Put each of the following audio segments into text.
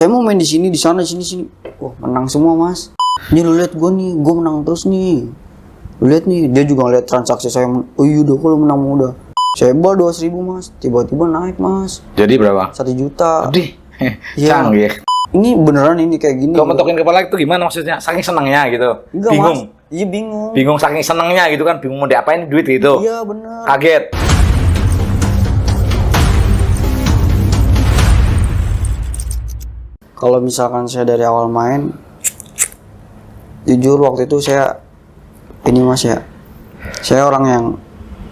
Saya mau main di sini, di sana, sini. Wah, menang semua, Mas. Ini lu lihat gua nih, gua menang terus nih. Lu lihat nih, dia juga lihat transaksi saya. Oh iya, udah kalau menang udah. Saya bawa 200.000, Mas. Tiba-tiba naik, Mas. Jadi berapa? 1 juta. Aduh, Iya. canggih. Ini beneran ini kayak gini. Kau mentokin kepala itu gimana maksudnya? Saking senangnya gitu. Enggak, bingung. Mas. Iya, bingung. Bingung saking senangnya gitu kan, bingung mau diapain duit gitu. Iya, bener. Kaget. Kalau misalkan saya dari awal main, jujur waktu itu saya ini, Mas, ya. Saya orang yang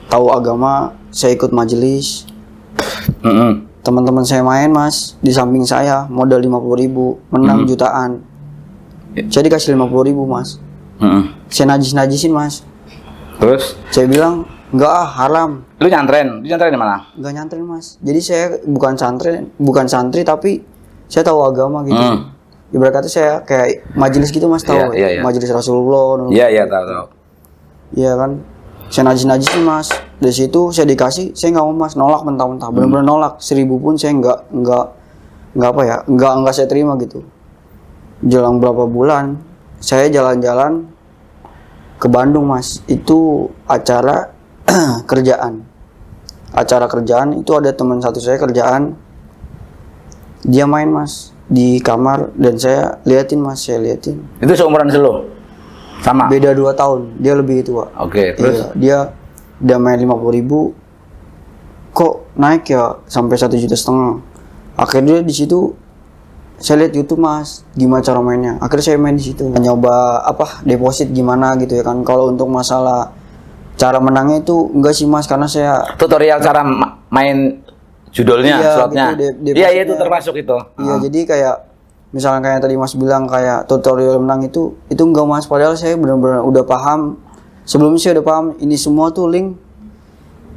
tahu agama, saya ikut majelis. Teman-teman saya main, Mas, di samping saya modal 50.000, menang jutaan. Saya dikasih 50.000, Mas. Saya najis-najisin, Mas. Terus? Saya bilang, enggak haram. Lu nyantren di mana? Enggak nyantren, Mas. Jadi saya bukan santri tapi saya tahu agama gitu. Ibarat kata saya kayak majelis gitu, Mas, tahu. Iya. Majelis Rasulullah. Iya, tahu. Iya kan. Saya najis-najisin, Mas. Dari situ saya dikasih, saya nggak mau, Mas, nolak mentah-mentah. Benar-benar nolak. 1.000 pun saya nggak saya terima gitu. Jelang berapa bulan, saya jalan-jalan ke Bandung, Mas. Itu acara kerjaan. Acara kerjaan itu ada teman satu saya kerjaan. Dia main, Mas, di kamar dan saya liatin, Mas. Saya liatin. Itu seumuran lu? Sama? Beda 2 tahun. Dia lebih tua. Oke, terus? Iya, dia udah main 50.000. Kok naik ya sampai 1,5 juta. Akhirnya di situ saya lihat YouTube, Mas, gimana cara mainnya. Akhirnya saya main di situ. Nyoba deposit gimana gitu ya kan. Kalau untuk masalah cara menangnya itu enggak sih, Mas, karena saya Tutorial cara main judulnya, iya, slotnya. Gitu, Iya, itu termasuk itu. Iya, jadi kayak misalnya kayak tadi Mas bilang kayak tutorial menang itu enggak, Mas, padahal saya benar-benar udah paham. Sebelumnya saya udah paham ini semua tuh link.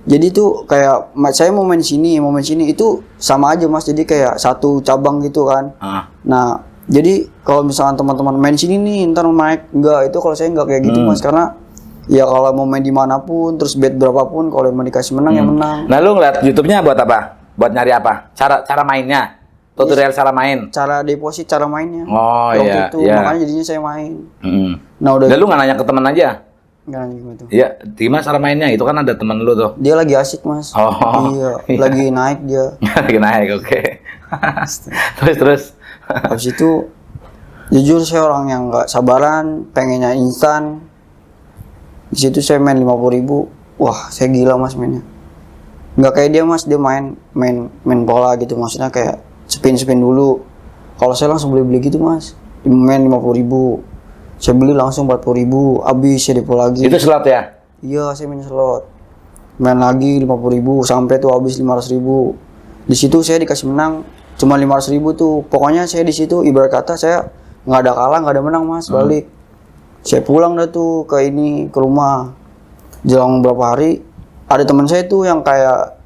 Jadi tuh kayak saya mau main sini itu sama aja, Mas. Jadi kayak satu cabang gitu kan. Nah, jadi kalau misalnya teman-teman main sini nih ntar naik, enggak, itu kalau saya enggak kayak gitu, Mas, karena ya kalau mau main dimanapun terus bet berapapun kalau mau dikasih menang ya menang. Nah, lu ngeliat YouTube-nya buat apa? Buat nyari apa? Cara mainnya. Tutorial cara main. Cara deposit, cara mainnya. Oh waktu iya, itu iya. makanya jadinya saya main. Nah, udah lu nggak nanya ke teman aja? Nggak nanya gitu. Iya, gimana cara mainnya? Itu kan ada teman lu tuh. Dia lagi asik, Mas. Oh, iya, iya. lagi naik dia. Lagi naik, oke. Terus. Habis itu jujur saya orang yang nggak sabaran, pengennya instan. Di situ saya main 50.000. Wah, saya gila, Mas, mainnya. Nggak kayak dia, Mas, dia main bola gitu, maksudnya kayak spin dulu. Kalau saya langsung beli gitu, Mas. Main 50.000. Saya beli langsung 40.000, habis saya depo lagi. Itu slot ya? Iya, saya main slot. Main lagi 50.000 sampai tuh habis 500.000. Di situ saya dikasih menang cuma 500.000 tuh. Pokoknya saya di situ ibarat kata saya nggak ada kalah, nggak ada menang, Mas. Balik. Saya pulang dah tuh ke rumah. Jelang beberapa hari ada teman saya tuh yang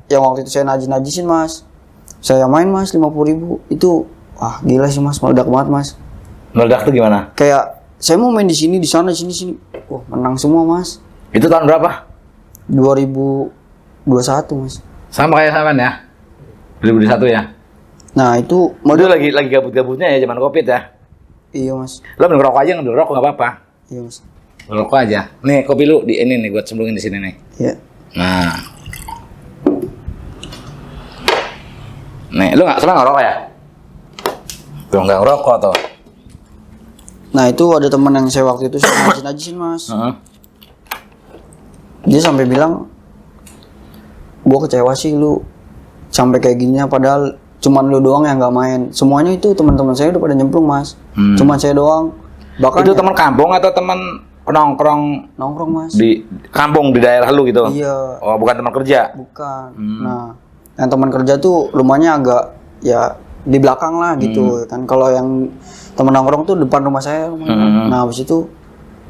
waktu itu saya najisin, Mas. Saya main, Mas, 50.000 itu gila sih, Mas, meledak banget, Mas. Meledak tuh gimana? Kayak saya mau main di sini, di sana, sini. Wah, menang semua, Mas. Itu tahun berapa? 2021, Mas. Sama kayak Saman ya? 2021 ya? Nah, itu Modal lagi gabut-gabutnya ya zaman Covid ya? Iya, Mas. Lo minum rokok aja, ngambil rokok nggak apa-apa. Iya, Mas. Rokok aja. Nih, kopi lu di ini nih, gua cemplungin di sini nih. Iya. Nah. Nih, lu nggak ngerokok ya? Tuh nggak ngerokok tuh. Nah, itu ada teman yang saya waktu itu saya najisin, Mas. Dia sampai bilang, gua kecewa sih lu sampai kayak gininya, padahal cuman lu doang yang nggak main. Semuanya itu teman-teman saya udah pada nyemplung, Mas. Cuman saya doang. Bahkan itu teman kampung atau teman nongkrong, Mas. di kampung di daerah lu gitu? Iya. Oh, bukan teman kerja? Bukan. Nah, yang teman kerja tuh rumahnya agak ya di belakang lah gitu kan. Kalau yang teman nongkrong tuh depan rumah saya rumahnya. Nah, habis itu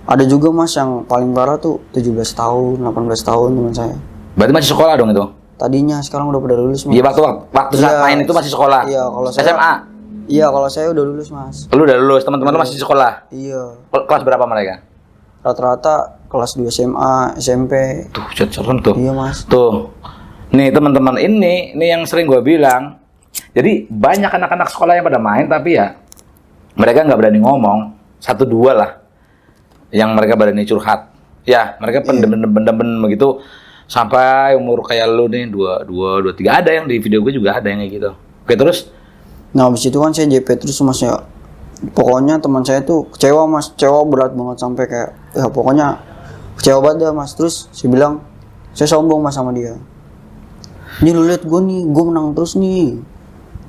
ada juga, Mas, yang paling parah tuh 17 tahun, 18 tahun teman saya. Berarti masih sekolah dong itu? Tadinya, sekarang udah pada lulus, Mas. Iya, waktu saat main itu masih sekolah? Iya, kalau saya SMA? Iya, kalau saya udah lulus, Mas. Lu udah lulus, teman-teman lu masih sekolah? Iya. Kelas berapa mereka? Rata-rata kelas 2 SMA, SMP. Tuh, serem tuh. Iya, Mas. Tuh. Nih, teman-teman, ini yang sering gua bilang, Jadi banyak anak-anak sekolah yang pada main, tapi ya mereka nggak berani ngomong. 1-2 lah yang mereka berani curhat. Ya, mereka pendem begitu sampai umur kayak lu nih 23. Ada yang di video gue juga ada yang kayak gitu. Oke, terus? Nah habis itu kan saya JP terus mas ya. Pokoknya teman saya tuh kecewa mas, kecewa berat banget sampai kayak ya pokoknya kecewa banget dah mas. Terus saya bilang saya sombong mas sama dia. Nih lu lihat gue nih, gue menang terus nih.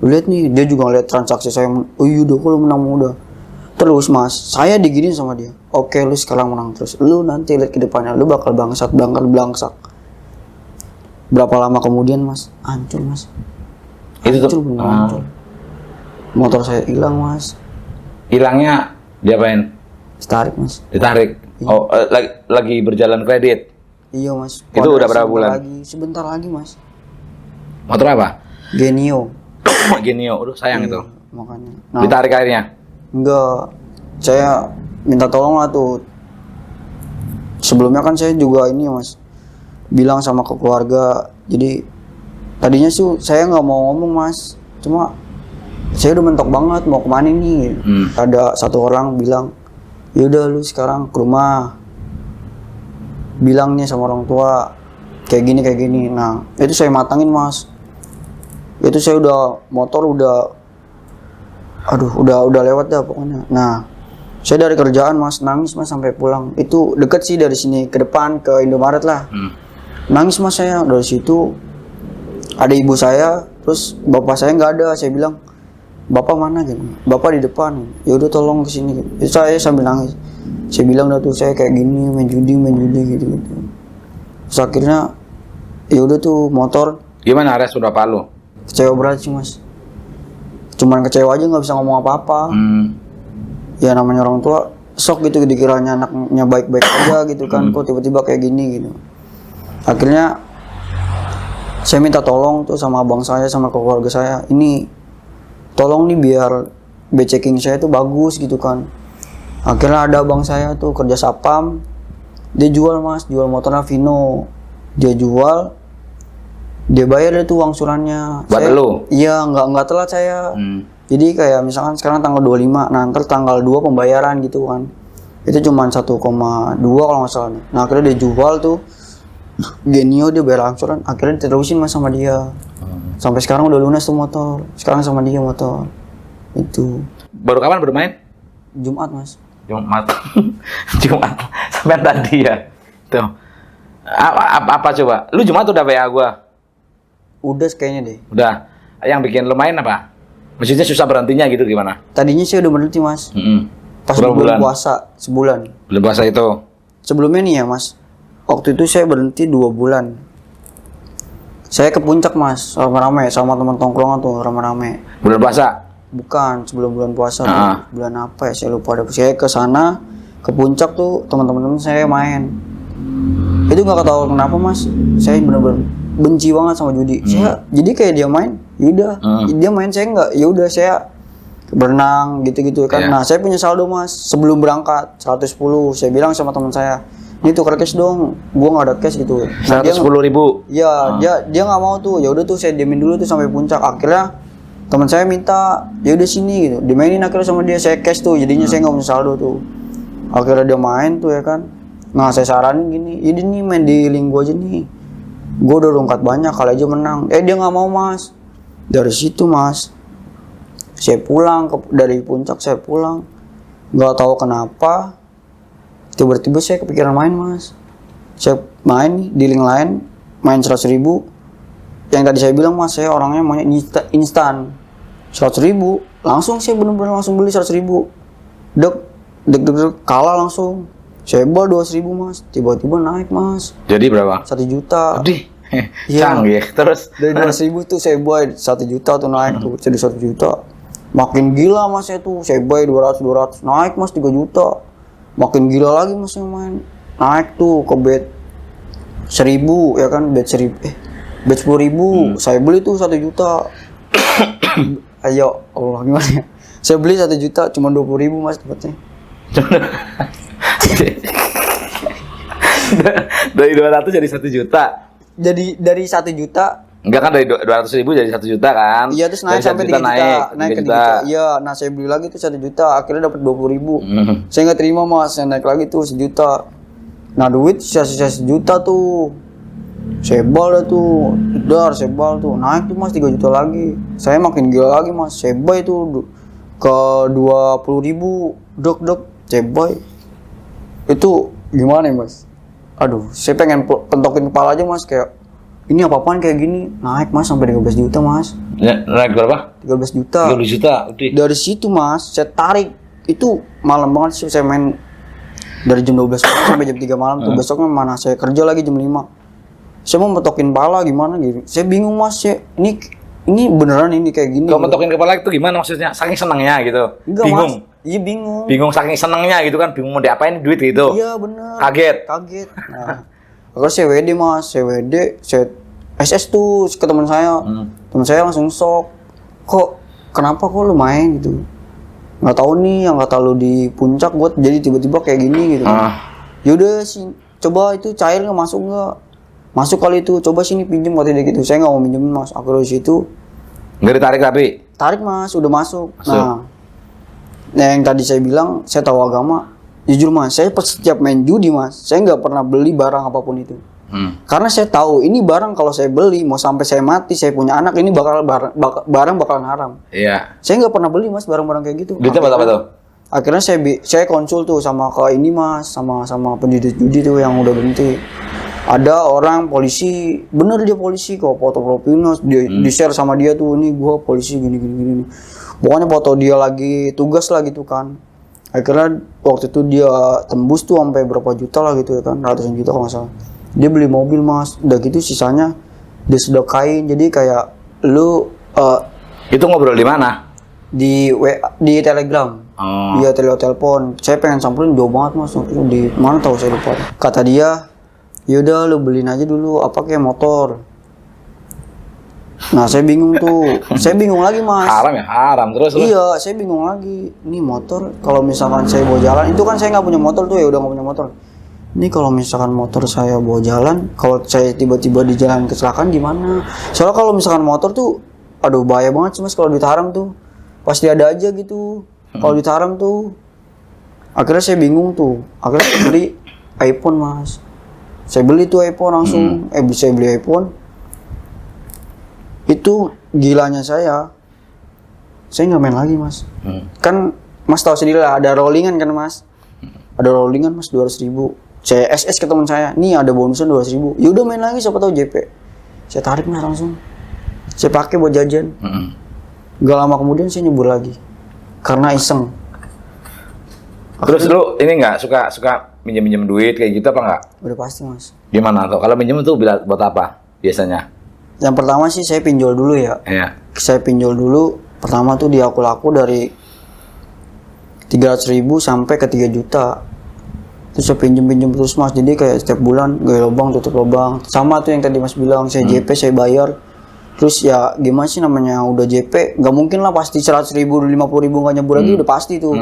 Lu lihat nih, dia juga lihat transaksi saya. Oh iya udah, kalau menang udah. Terus mas, saya diginiin sama dia. Oke, lu sekarang menang terus. Lu nanti lihat ke depannya, lu bakal bangsat, belangsak. Berapa lama kemudian mas, hancur mas. Itu tuh. Hancur. Motor saya hilang mas. Hilangnya diapain? Ditarik mas. Ditarik. Oh, lagi berjalan kredit. Iya mas. Itu udah berapa bulan? Sebentar lagi mas. Motor apa? Genio. Genio. Udah sayang Iya, itu. makanya. Ditarik akhirnya. Enggak. Saya minta tolong lah tuh. Sebelumnya kan saya juga ini mas, bilang sama ke keluarga. Jadi tadinya sih saya nggak mau ngomong mas. Cuma saya udah mentok banget mau kemana nih. Ada satu orang bilang, yaudah lu sekarang ke rumah, bilang nih sama orang tua kayak gini. Nah itu saya matangin mas. Itu saya udah motor udah lewat dah pokoknya. Nah saya dari kerjaan mas nangis mas sampai pulang. Itu deket sih dari sini ke depan ke Indomaret lah. Nangis mas saya. Dari situ ada ibu saya, terus bapak saya nggak ada. Saya bilang, bapak mana gitu? Bapak di depan. Ya udah tolong kesini. Gitu. Itu saya sambil nangis. Saya bilang dah tuh saya kayak gini main judi gitu. Terus akhirnya ya udah tuh motor. Gimana res udah palu? Kecewa berat sih mas. Cuman kecewa aja nggak bisa ngomong apa-apa. Ya namanya orang tua sok gitu dikiranya anaknya baik-baik aja gitu kan. Kok tiba-tiba kayak gini gitu. Akhirnya saya minta tolong tuh sama abang saya sama keluarga saya. Ini tolong nih biar checking saya tuh bagus gitu kan. Akhirnya ada abang saya tuh kerja sapam. Dia jual mas, jual motornya Vino. Dia jual, dia bayar itu uang surannya. Buat lu? Iya, nggak telat saya. Jadi kayak misalkan sekarang tanggal 25, nah ntar tanggal 2 pembayaran gitu kan. Itu cuma 1,2 kalau nggak salah. Nah akhirnya dia jual tuh Genio, dia bayar angsuran. Akhirnya diterusin mas sama dia. Sampai sekarang udah lunas tuh motor. Sekarang sama dia motor. Itu. Baru kapan bermain? Jumat mas. Jumat. Jumat. Sampai tadi ya. Tuh. Apa coba? Lu Jumat udah WA gua? Udah kayaknya deh. Udah. Yang bikin lu main apa? Maksudnya susah berhentinya gitu gimana? Tadinya sih udah berhenti mas. Pas bulan puasa sebulan. Bulan puasa itu. Sebelumnya nih ya mas. Waktu itu saya berhenti 2 bulan. Saya ke puncak mas, rame-rame sama teman tongkrongan tuh rame-rame. Bulan puasa? Bukan, sebelum bulan puasa. Bulan apa ya? Saya lupa. Saya ke sana, ke puncak tuh teman-teman saya main. Itu nggak tahu kenapa mas. Saya benar-benar benci banget sama judi. Saya jadi kayak dia main, yaudah. Dia main saya nggak, yaudah saya berenang gitu-gitu kan. Nah saya punya saldo mas. Sebelum berangkat 110, saya bilang sama teman saya, ini tuh cash dong, gua nggak ada cash gitu. Nah, 110.000. Iya, dia nggak mau tuh. Ya udah tuh saya diemin dulu tuh sampai puncak. Akhirnya teman saya minta, ya udah sini gitu. Dimainin akhirnya sama dia, saya cash tuh. Jadinya saya nggak punya saldo tuh. Akhirnya dia main tuh ya kan. Nah saya saranin gini, ini nih main di link gua aja nih. Gua udah rungkat banyak, kali aja menang. Dia nggak mau mas. Dari situ mas, saya pulang dari puncak saya pulang. Nggak tahu kenapa. Tiba-tiba saya kepikiran main mas. Saya main di link lain, main 100.000. Yang tadi saya bilang mas, saya orangnya maunya instan. 100.000, langsung saya bener-bener langsung beli 100.000. Dek, kalah langsung. Saya bal 200.000 mas, tiba-tiba naik mas. Jadi berapa? 1 juta. Aduh, Iya. canggih. Terus? Dari 200.000 tuh saya buy 1 juta tuh naik tuh, jadi 1 juta. Makin gila mas saya tuh, saya buy 200, naik mas 3 juta. Makin gila lagi mas yang main. Naik tuh ke bet 1.000 ya kan, bet 10.000. Saya beli tuh 1 juta. Ayo Allah gimana ya. Saya beli 1 juta cuma 20.000 mas dapatnya. Dari 200 jadi 1 juta. Jadi dari 1 juta Enggak kan dari 200.000 jadi 1 juta kan? Iya, terus naik Dari 1 sampai 3 juta, naik 3 ke 3 juta. Iya, nah saya beli lagi tuh 1 juta, akhirnya dapat 20.000. Saya nggak terima mas, saya naik lagi tuh 1 juta. Nah duit sisa-sisa 1 juta tuh, sebal dah tuh, sebal tuh, naik tuh mas 3 juta lagi. Saya makin gila lagi mas, sebay itu ke 20.000, sebay. Itu gimana ya mas? Aduh, saya pengen pentokin kepala aja mas, kayak ini apa-apaan kayak gini, naik mas sampai 13 juta mas. Ya, naik berapa? 13 juta. 13 juta, udah. Dari situ mas, saya tarik. Itu malam banget sih, saya main dari jam 12 malam sampai jam 3 malam tuh. Besoknya mana saya kerja lagi jam 5. Saya mau metokin pala gimana gitu. Saya bingung mas, ini beneran ini kayak gini. Kalau metokin kepala itu gimana maksudnya? Saking senangnya gitu. Enggak, bingung. Mas. Iya bingung. Bingung saking senangnya gitu kan, bingung mau diapain duit gitu. Iya bener. Kaget. Nah, terus saya WD mas, saya SS tuh ke teman saya. Teman saya langsung shock. Kenapa kok lu main gitu? Nggak tahu nih, yang kata lu di puncak buat jadi tiba-tiba kayak gini gitu. Yaudah sih, coba itu cair nggak masuk nggak? Masuk kali itu, coba sini pinjem katanya gitu. Saya nggak mau minjemin mas. Akhirnya di situ nggak ditarik tapi? Tarik mas, udah masuk. Nah, yang tadi saya bilang, saya tahu agama. Jujur mas, saya setiap main judi mas, saya nggak pernah beli barang apapun itu. Karena saya tahu ini barang kalau saya beli, mau sampai saya mati, saya punya anak, ini barang bakalan haram. Iya. Saya nggak pernah beli mas barang-barang kayak gitu. Duitnya buat apa tuh? Akhirnya saya konsul tuh sama ke ini mas, sama pendidik judi tuh yang udah berhenti. Ada orang polisi, bener dia polisi kok, foto profilnya di share sama dia tuh, ini gua polisi gini. Pokoknya foto dia lagi tugas lah gitu kan. Akhirnya waktu itu dia tembus tuh sampai berapa juta lah gitu ya kan, ratusan juta kalau nggak salah. Dia beli mobil mas, udah gitu sisanya dia sedekahin. Jadi kayak lu itu ngobrol di mana? Di Telegram. Iya telepon. Saya pengen samperin jauh banget mas, di mana tahu saya lupa. Kata dia, yaudah lu beliin aja dulu apa kayak motor. Nah saya bingung tuh, saya bingung lagi mas. Haram ya, haram terus. Iya, saya bingung lagi. Ini motor kalau misalkan saya bawa jalan, itu kan saya nggak punya motor tuh ya, udah nggak punya motor. Ini kalau misalkan motor saya bawa jalan, kalau saya tiba-tiba di jalan kecelakaan gimana? Soalnya kalau misalkan motor tuh, aduh bahaya banget sih mas kalau ditaram tuh. Pasti ada aja gitu. Kalau ditaram tuh. Akhirnya saya bingung tuh. Akhirnya saya beli iPhone mas. Saya beli tuh iPhone langsung. Saya beli iPhone. Itu gilanya saya nggak main lagi mas. Kan mas tahu sendiri lah, ada rollingan kan mas. Ada rollingan mas 200.000. Saya SS ke teman saya, nih ada bonusan 200.000. Yaudah main lagi, siapa tahu JP. Saya tarik mas langsung. Saya pakai buat jajan. Gak lama kemudian saya nyebur lagi, karena iseng. Terus lu ini nggak suka minjem duit kayak gitu apa nggak? Udah pasti mas. Gimana tuh? Kalau minjem tuh buat apa biasanya? Yang pertama sih saya pinjol dulu ya. Iya. Saya pinjol dulu. Pertama tuh di aku dari 300.000 sampai ke 3 juta. Terus saya pinjem terus mas, jadi kayak setiap bulan gaya lubang tutup lubang. Sama tuh yang tadi mas bilang, saya JP saya bayar. Terus ya gimana sih namanya udah JP, nggak mungkin lah pasti 100.000, 50.000 nggak nyebur lagi, udah pasti tuh.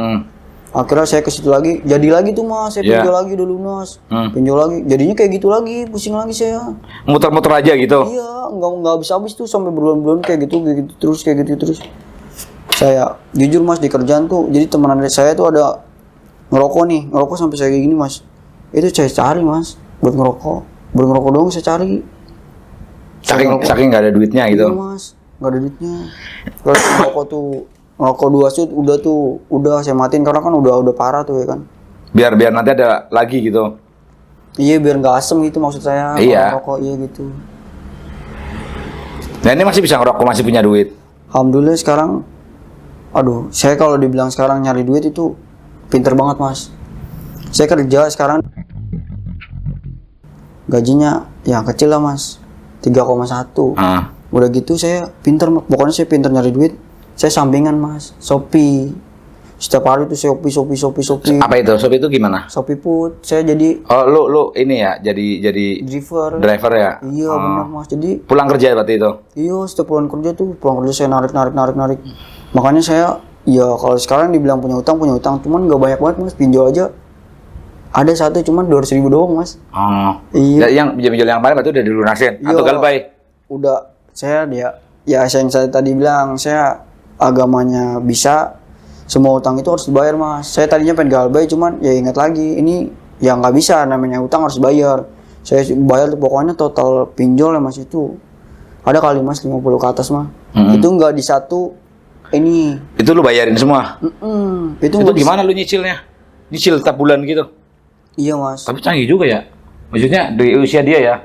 Akhirnya saya ke situ lagi, jadi lagi tuh mas, saya pinjol lagi udah lunas, pinjol lagi, jadinya kayak gitu lagi, pusing lagi saya. Muter-muter aja gitu? Iya, nggak habis tuh sampai berbulan-bulan kayak gitu terus. Saya jujur mas di kerjaan tuh, jadi teman saya tuh ada ngerokok sampai saya kayak gini mas. Itu saya cari mas, buat ngerokok doang saya cari. Saking nggak ada duitnya gitu. Iya mas, nggak ada duitnya. Kalau ngerokok 2 shoot udah saya matiin karena kan udah parah tuh ya kan. Biar nanti ada lagi gitu. Iya biar nggak asem gitu maksud saya. Iya. Ngerokok iya gitu. Nah ini masih bisa ngerokok, masih punya duit. Alhamdulillah sekarang, aduh saya kalau dibilang sekarang nyari duit itu pinter banget mas. Saya kerja sekarang gajinya ya kecil lah mas, 3,1. Udah gitu saya pinter, pokoknya saya pinter nyari duit. Saya sampingan mas, Shopee. Setiap hari tuh Shopee. Apa itu? Shopee itu gimana? Shopee Food. Saya jadi lu ini ya, jadi driver ya? Iya benar mas. Jadi pulang kerja berarti itu? Iya, setiap pulang kerja saya narik. Makanya saya ya kalau sekarang dibilang punya utang, cuman nggak banyak banget mas, pinjol aja. Ada satu cuman 200.000 doang mas. Iya. Yang pinjol yang kemarin berarti udah dilunasin? Iya, atau galbay? Udah saya yang saya tadi bilang, saya agamanya bisa, semua utang itu harus dibayar mas. Saya tadinya pengen galbay, cuman ya ingat lagi, ini ya nggak bisa, namanya utang harus bayar. Saya bayar tuh pokoknya total pinjol ya mas itu ada kali mas 50 ke atas mah. Itu nggak di satu ini. Itu lu bayarin semua? Itu gimana lu nyicilnya? Nyicil tiap bulan gitu? Iya mas. Tapi canggih juga ya. Maksudnya di usia dia ya.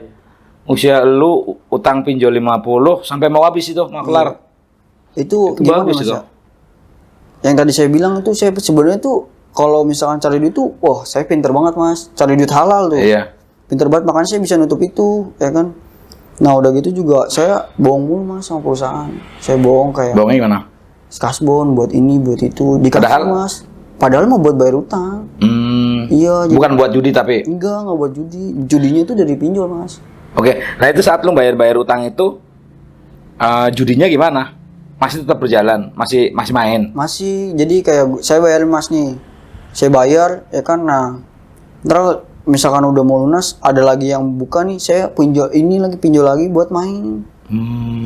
Usia lu utang pinjol 50 sampai mau habis itu, mau kelar. Itu gimana bagus mas itu. ya? Yang tadi saya bilang itu, saya sebenarnya tuh kalau misalkan cari duit tuh, wah saya pinter banget mas. Cari duit halal tuh. Iya. Pinter banget, makanya saya bisa nutup itu, ya kan. Nah udah gitu juga saya bohong mulu mas sama perusahaan. Saya bohong kayak Bohongnya gimana? kasbon buat ini buat itu dikasih Padahal? mas. Padahal mau buat bayar utang. Iya. Bukan buat judi tapi. Enggak buat judi. Judinya itu dari pinjol mas. Oke, nah itu saat lu bayar utang itu, judinya gimana? Masih tetap berjalan, masih main. Masih, jadi kayak saya bayarin mas nih, saya bayar ya kan. Nah ntar misalkan udah mau lunas, ada lagi yang buka nih, saya pinjol lagi buat main.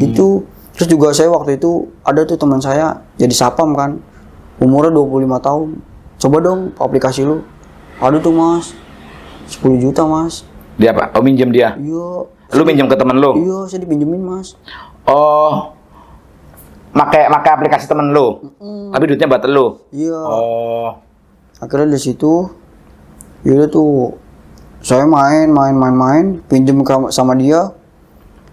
Itu terus juga saya waktu itu ada tuh teman saya jadi sapam kan, umurnya 25 tahun. Coba dong aplikasi lu, ada tuh mas 10 juta mas. Dia apa? Oh, minjem dia? Iya. Lu minjem ke temen lu? Iya, saya dipinjemin mas. Oh, pakai aplikasi temen lu? Tapi duitnya buat lu? Iya. Oh. Akhirnya di situ, yaudah tuh, saya main, pinjem sama dia.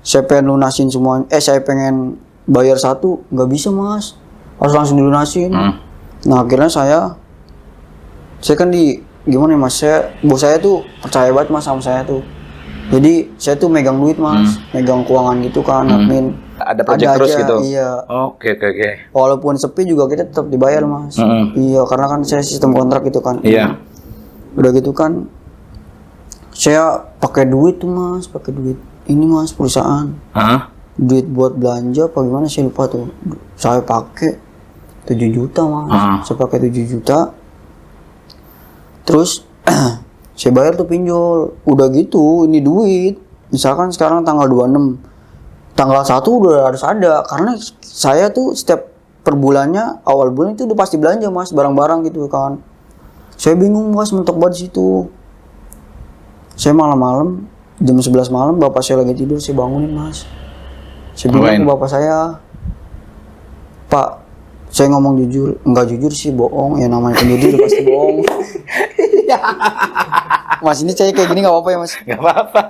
Saya pengen lunasin semua. Saya pengen bayar satu, nggak bisa mas, harus langsung dilunasin. Nah akhirnya saya kan gimana ya mas, bos saya tuh percaya banget mas sama saya tuh. Jadi saya tuh megang duit mas, megang keuangan gitu kan, admin. Ada project terus aja, gitu? Iya. Oke. Walaupun sepi juga kita tetap dibayar mas. Iya, karena kan saya sistem kontrak gitu kan. Iya. Udah gitu kan, saya pakai duit tuh mas, pakai duit ini mas perusahaan. Duit buat belanja apa gimana saya lupa tuh. Saya pakai 7 juta mas. Saya pakai 7 juta. Terus saya bayar tuh pinjol. Udah gitu ini duit. Misalkan sekarang tanggal 26. Tanggal 1 udah harus ada. Karena saya tuh setiap per bulannya, awal bulan itu udah pasti belanja mas, barang-barang gitu kan. Saya bingung mas, mentok banget di situ. Saya malam-malam, jam 11 malam, bapak saya lagi tidur, saya bangunin mas. Saya bilang ke bapak saya, Pak, saya ngomong jujur, enggak jujur sih, bohong. Ya namanya penjujur pasti bohong. Mas ini saya kayak gini nggak apa-apa ya mas? Nggak apa-apa.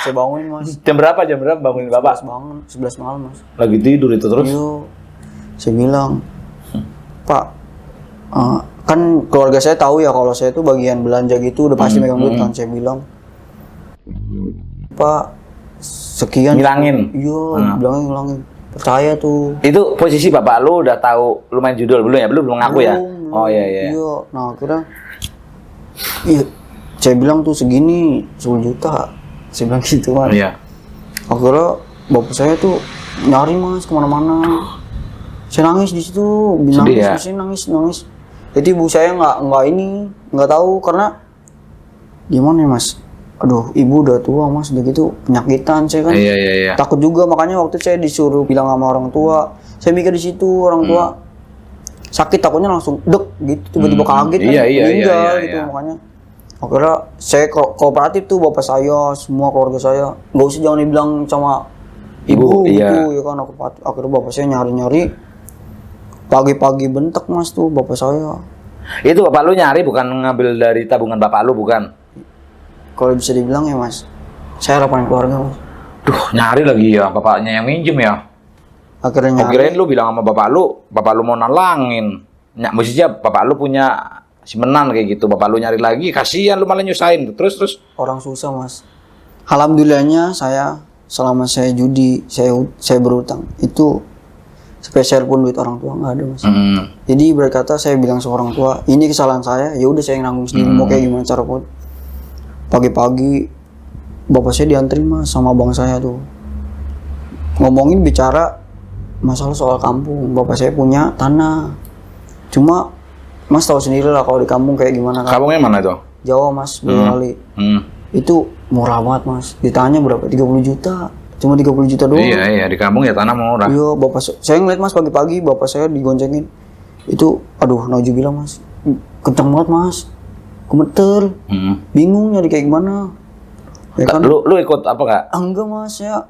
Saya bangunin mas. Jam berapa bangunin bapak? 11 malam mas. Lagi tidur itu terus? Iya. Saya bilang, Pak, kan keluarga saya tahu ya kalau saya tuh bagian belanja gitu udah pasti megang duit kan. Saya bilang, Pak, sekian. Ngilangin? Iya, bilangnya ngilangin. Percaya tuh. Itu posisi bapak lu udah tahu lu main judul belum ya? Belum ngaku ya? Oh iya. Iya, nah akhirnya saya bilang tuh segini 10 juta. Saya bilang gitu mas. Iya. Akhirnya bapak saya tuh nyari mas kemana-mana. Saya nangis di situ, nangis. Jadi ibu saya nggak tahu karena gimana ya mas. Aduh, ibu udah tua mas, udah gitu penyakitan saya kan. Iya. Takut juga, makanya waktu saya disuruh bilang sama orang tua. Saya mikir di situ orang tua sakit, takutnya langsung dek gitu, tiba-tiba kaget kan, meninggal gitu. Makanya akhirnya saya kooperatif tuh, bapak saya, semua keluarga saya, nggak usah jangan dibilang sama ibu gitu ya kan. Akhirnya bapak saya nyari pagi-pagi bentek mas tuh bapak saya. Itu bapak lu nyari bukan ngambil dari tabungan bapak lu, bukan? Kalau bisa dibilang ya mas, saya harapan keluarga mas. Duh, nyari lagi ya, bapaknya yang minjem ya. Akhirnya nyari. Kirain lu bilang sama bapak lu mau nalangin. Maksudnya bapak lu punya simenan kayak gitu, bapak lu nyari lagi, kasihan lu malah nyusahin. Terus. Orang susah mas. Alhamdulillahnya saya selama saya judi, saya berutang, itu spesial pun duit orang tua nggak ada mas. Jadi berkata saya bilang seorang tua, ini kesalahan saya, ya udah saya yang nanggung sendiri, mau kayak gimana cara pun. Pagi-pagi bapak saya dianterin mas sama abang saya tuh, ngomongin bicara masalah soal kampung. Bapak saya punya tanah, cuma mas tahu sendiri lah kalau di kampung kayak gimana kan. Kampungnya mana itu? Jawa mas, Boyolali. Itu murah banget mas, ditanya berapa, 30 juta cuma 30 juta doang. Iya, di kampung ya tanah murah. Iya, saya ngeliat mas pagi-pagi bapak saya digoncengin. Itu, aduh, nauzubillah mas, kencang banget mas, gemeter, bingung nyari kayak gimana. Ya kan? Lu ikut apa nggak? Enggak mas, saya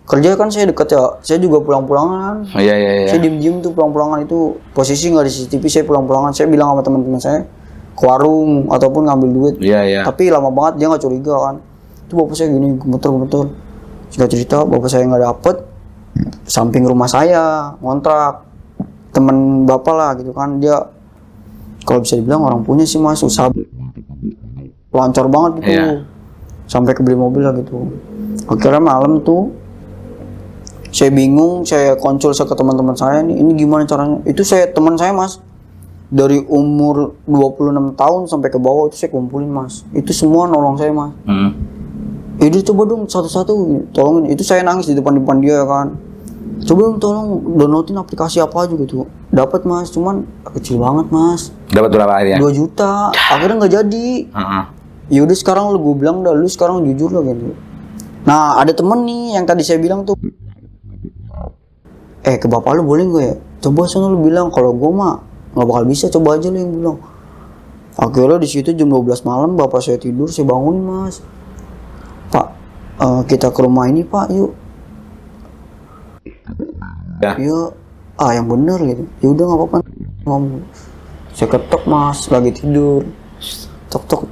kerja kan saya deket ya, saya juga pulang-pulangan. Iya. Saya diem-diem tuh pulang-pulangan itu, posisi nggak di CCTV, saya pulang-pulangan. Saya bilang sama teman-teman saya ke warung ataupun ngambil duit. Iya. Tapi lama banget dia nggak curiga kan. Itu bapak saya gini gemeter. Cerita bapak saya nggak dapet, samping rumah saya ngontrak. Temen bapak lah gitu kan, dia kalau bisa dibilang orang punya sih mas, usaha lancar banget gitu. Iya. Sampai kebeli mobil lah gitu. Akhirnya malam tuh saya bingung, saya konsul ke teman-teman saya nih, ini gimana caranya. Itu teman saya mas, dari umur 26 tahun sampai ke bawah itu saya kumpulin mas. Itu semua nolong saya mas. Itu coba dong satu-satu tolongin. Itu saya nangis di depan dia kan. Coba dong tolong downloadin aplikasi apa aja gitu. Dapat mas, cuman kecil banget mas. Dapat berapa akhirnya? 2 juta. Akhirnya nggak jadi. Ya udah sekarang gue bilang dah, lu sekarang jujur lah gitu. Nah ada temen nih yang tadi saya bilang tuh, ke bapak lu boleh gue ya? Coba sana lu bilang, kalau gue mah nggak bakal bisa, coba aja lu yang bilang. Akhirnya di situ jam 12 malam bapak saya tidur, saya bangunin mas. Pak, kita ke rumah ini pak, yuk. Ya. Iya, yang bener gitu. Ya udah nggak apa-apa. Ngomong. Saya ketok mas, lagi tidur. Tok.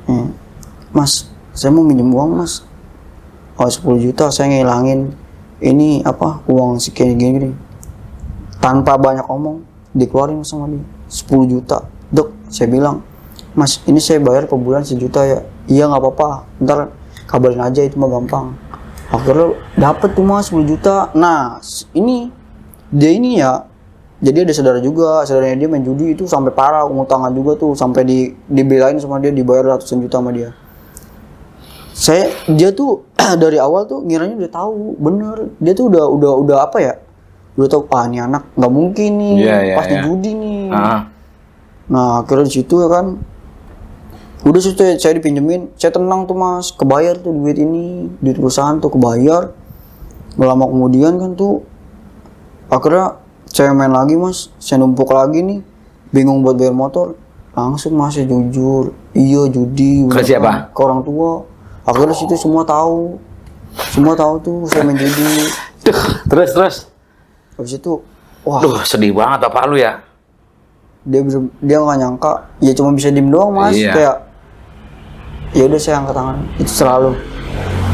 Mas, saya mau minjem uang mas. 10 juta saya ngilangin ini uang sekian gini. Tanpa banyak omong, dikeluarin sama dia 10 juta. Dok, saya bilang, mas ini saya bayar per bulan 1 juta ya. Iya nggak apa-apa, ntar kabarin aja, itu mah gampang. Akhirnya dapet tuh mas 10 juta. Nah dia ini ya, jadi ada saudaranya dia main judi itu sampai parah, ngutangan juga tuh, sampai dibelain sama dia, dibayar ratusan juta sama dia. Dia tuh dari awal tuh ngiranya udah tahu, bener. Dia tuh udah apa ya? Udah tahu, ini anak nggak mungkin nih, pasti judi nih. Nah akhirnya di situ ya kan, udah situ saya dipinjemin, saya tenang tuh mas, kebayar tuh duit perusahaan tuh kebayar. Lama kemudian kan tuh, akhirnya saya main lagi mas, saya numpuk lagi nih, bingung buat bayar motor. Langsung mas saya jujur, iya judi. Ke siapa? Ke orang tua. Akhirnya situ semua tahu tuh saya main judi. Terus. Habis itu, wah. Duh, sedih banget apa lu ya? Dia nggak nyangka, ya cuma bisa diem doang mas. Iya. Kayak, ya udah saya angkat tangan, itu selalu.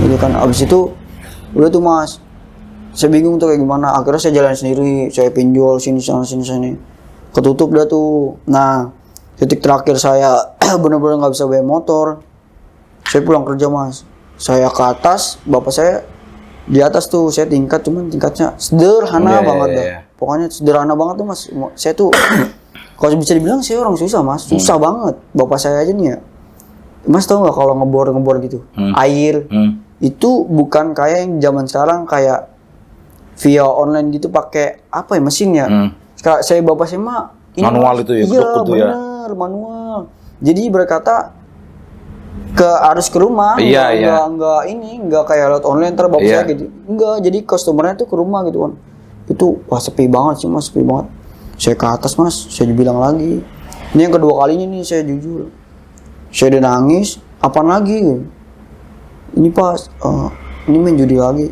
Jadi kan, abis itu udah tuh mas, saya bingung tuh kayak gimana. Akhirnya saya jalan sendiri, saya pinjol sini sana, ketutup dah tuh. Nah, titik terakhir saya benar-benar nggak bisa bayar motor. Saya pulang kerja mas, saya ke atas, bapak saya di atas tuh, saya cuman tingkatnya sederhana banget dah. Pokoknya sederhana banget tuh mas. Saya tuh kalau bisa dibilang saya orang susah mas, susah banget. Bapak saya aja nih ya, mas tau nggak kalau ngebor gitu, air itu bukan kayak yang zaman sekarang kayak via online gitu pakai mesin ya. Saya bapak saya mah manual itu ya, iya bener manual. Jadi berkata harus ke rumah, enggak kayak lewat online ntar bapak saya gitu. Enggak, jadi customernya tuh ke rumah gitu kan. Itu sepi banget sih mas, sepi banget. Saya ke atas mas, saya bilang lagi. Ini yang kedua kalinya nih saya jujur. Saya udah nangis, apaan lagi? Ini pas, ini main judi lagi.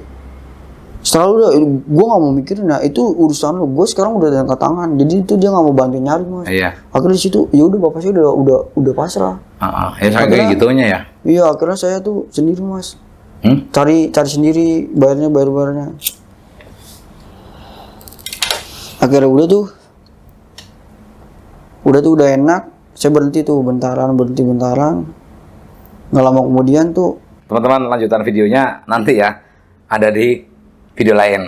Setelah gue nggak mau mikirin, nah itu urusan lo. Gue sekarang udah angkat tangan, jadi itu dia nggak mau bantu nyari mas. Iya. Akhirnya di situ, ya udah bapak saya udah pasrah. Ya kayak gitunya ya. Iya, akhirnya saya tuh sendiri mas. Cari sendiri, bayarnya. Akhirnya udah enak. Saya berhenti bentaran. Nggak lama kemudian tuh. Teman-teman, lanjutan videonya nanti ya ada di video lain.